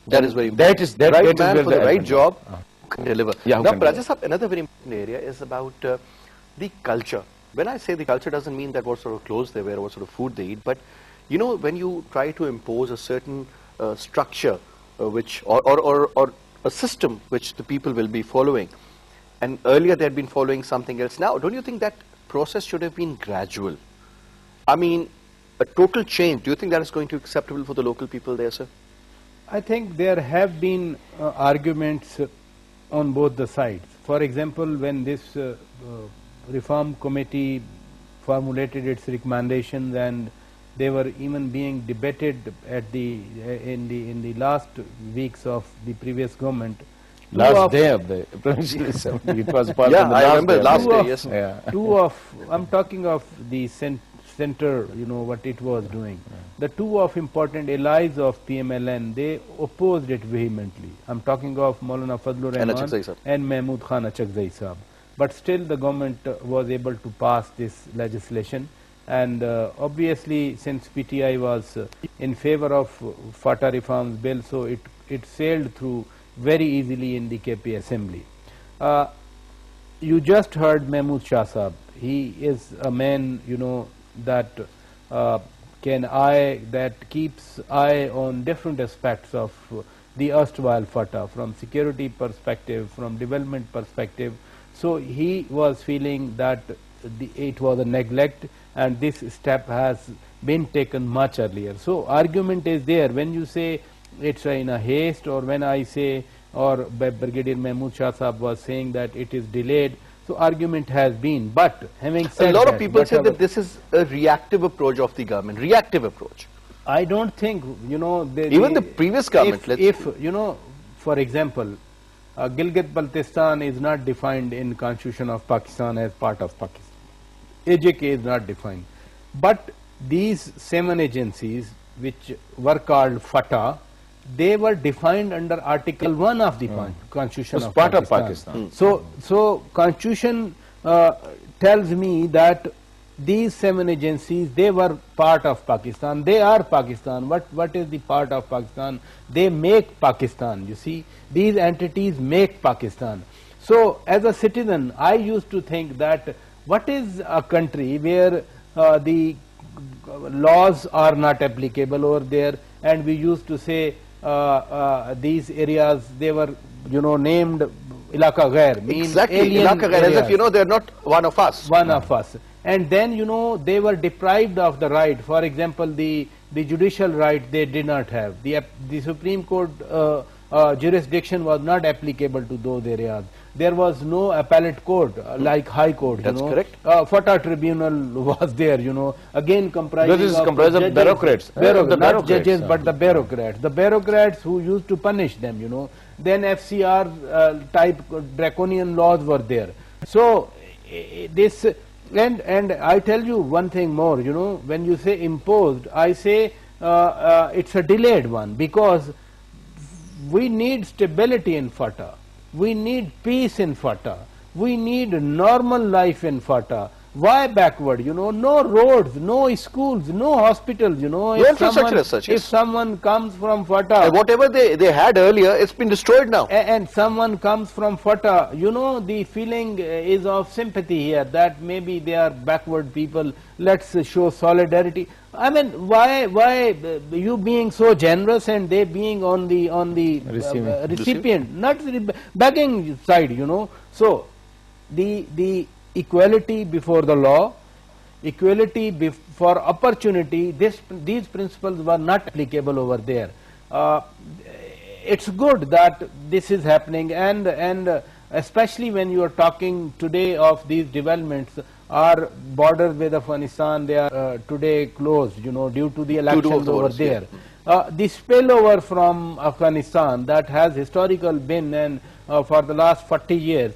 That is very important. That right man for the right job can deliver. Yeah, now, Piracha, another very important area is about the culture. When I say the culture, doesn't mean that what sort of clothes they wear, what sort of food they eat, but you know, when you try to impose a certain structure, which or a system which the people will be following, and earlier they had been following something else. Now, don't you think that process should have been gradual? I mean, a total change. Do you think that is going to be acceptable for the local people there, sir? I think there have been arguments on both the sides. For example, when this reform committee formulated its recommendations, and they were even being debated at the in the last weeks of the previous government. Last day of the provincial assembly. It was part yeah, of the I remember last day. Yes. Yeah. Two of I'm talking of the center. You know what it was doing. The two of important allies of PMLN, they opposed it vehemently. I'm talking of Maulana Fadlur Rahman and Mahmood Khan Achakzai Sahab. But still the government was able to pass this legislation, and obviously since PTI was in favor of FATA reforms bill, so it sailed through very easily in the KP assembly. You just heard Mahmood Shah Sahab. He is a man, you know, that keeps eye on different aspects of the erstwhile FATA, from security perspective, from development perspective. So he was feeling that it was a neglect, and this step has been taken much earlier. So argument is there when you say it's in a haste, or when I say, or Brigadier Mahmood Shah Sahab was saying that it is delayed. So argument has been, but having said a lot of people say that this is a reactive approach of the government. Reactive approach. I don't think, you know, even the previous government. If you know, for example, Gilgit-Baltistan is not defined in Constitution of Pakistan as part of Pakistan. AJK is not defined, but these 7 agencies which were called FATA, they were defined under Article 1 of the Constitution of part Pakistan. of Pakistan. So Constitution tells me that these 7 agencies, they were part of Pakistan. They are Pakistan. What is the part of Pakistan? They make Pakistan. You see, these entities make Pakistan. So as a citizen, I used to think that what is a country where the laws are not applicable over there, and we used to say these areas, they were, you know, named Ilaka Ghair, means exactly, alien Ilaka Ghair, as if, you know, they're not one of us. One of us. And then, you know, they were deprived of the right. For example, the judicial right they did not have. The Supreme Court jurisdiction was not applicable to those areas. There was no appellate court like High Court. That's correct. FATA tribunal was there, you know, again comprising of bureaucrats. Not judges, but the bureaucrats. The bureaucrats who used to punish them, you know. Then FCR type draconian laws were there. So this, and I tell you one thing more, you know, when you say imposed, I say it's a delayed one, because we need stability in FATA. We need peace in FATA. We need normal life in FATA. Why backward? You know, no roads, no schools, no hospitals. You know, if someone comes from FATA, whatever they had earlier, it's been destroyed now. And someone comes from FATA, you know, the feeling is of sympathy here, that maybe they are backward people. Let's show solidarity. I mean, why you being so generous and they being on the recipient, not the begging side, you know? So the equality before the law, equality for opportunity, these principles were not applicable over there. It's good that this is happening, and especially when you are talking today of these developments. Our borders with Afghanistan, they are today closed, you know, due to the elections over there. The spillover from Afghanistan that has historical been, and for the last 40 years,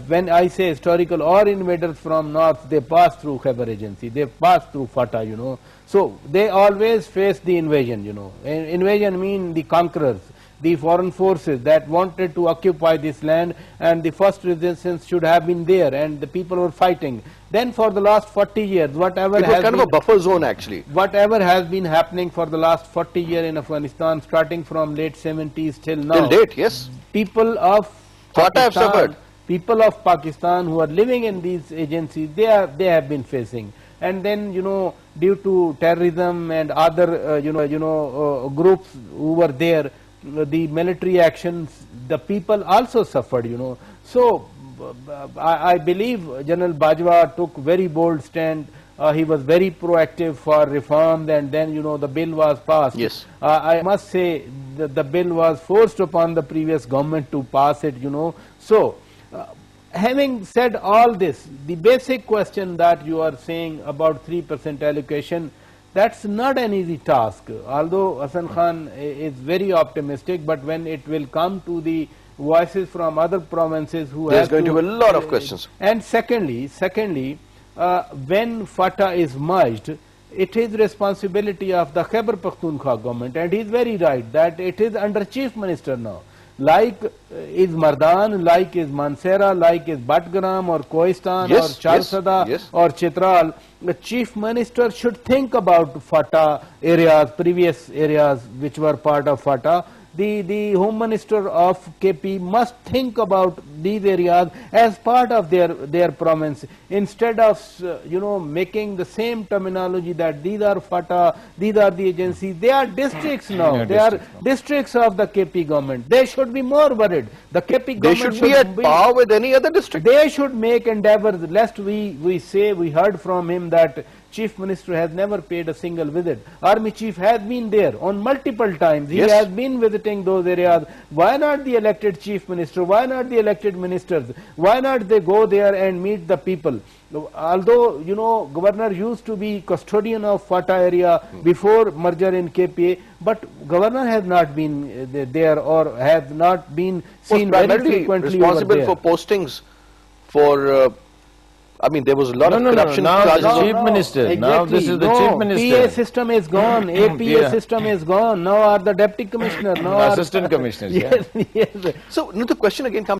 when I say historical, or invaders from north, they pass through Khyber Agency, they pass through FATA, you know. So they always face the invasion, you know. Invasion means the conquerors. the foreign forces that wanted to occupy this land, and the first resistance should have been there, and the people were fighting. Then for the last 40 years, whatever It was kind of a buffer zone actually. Whatever has been happening for the last 40 years in Afghanistan, starting from late 70s till now. Till date, yes. People of FATA have suffered. People of Pakistan who are living in these agencies, they have been facing. And then, you know, due to terrorism and other, groups who were there, the military actions, the people also suffered, you know. So, I believe General Bajwa took very bold stand. He was very proactive for reform, and then, you know, the bill was passed. Yes. I must say that the bill was forced upon the previous government to pass it, you know. So, having said all this, the basic question that you are saying about 3% allocation, that's not an easy task. Although Hassan Khan is very optimistic, but when it will come to the voices from other provinces who there's going to be a lot of questions. And secondly, when FATA is merged, it is responsibility of the Khyber Pakhtunkhwa government, and he is very right that it is under Chief Minister now. Like is Mardan, like is Mansehra, like is Batgaram or Kohistan or Charsada or Chitral, the Chief Minister should think about FATA areas, previous areas which were part of FATA. The Home Minister of KP must think about these areas as part of their province, instead of making the same terminology that these are FATA, these are the agencies. They are districts now. They are districts of the KP government. They should be more worried. The KP government should be at par with any other district. They should make endeavors. Lest we heard from him that Chief Minister has never paid a single visit. Army Chief has been there on multiple times. He has been visiting those areas. Why not the elected Chief Minister? Why not the elected ministers? Why not they go there and meet the people? Although, you know, Governor used to be custodian of FATA area before merger in KPA, but Governor has not been there or has not been seen very frequently responsible for postings for... I mean, there was a lot of corruption. Now the Chief Minister. Exactly. Now this is the Chief Minister. PA system is gone. APA system is gone. Now are the Deputy Commissioner. Now Assistant Commissioners. Yes. So, the question again comes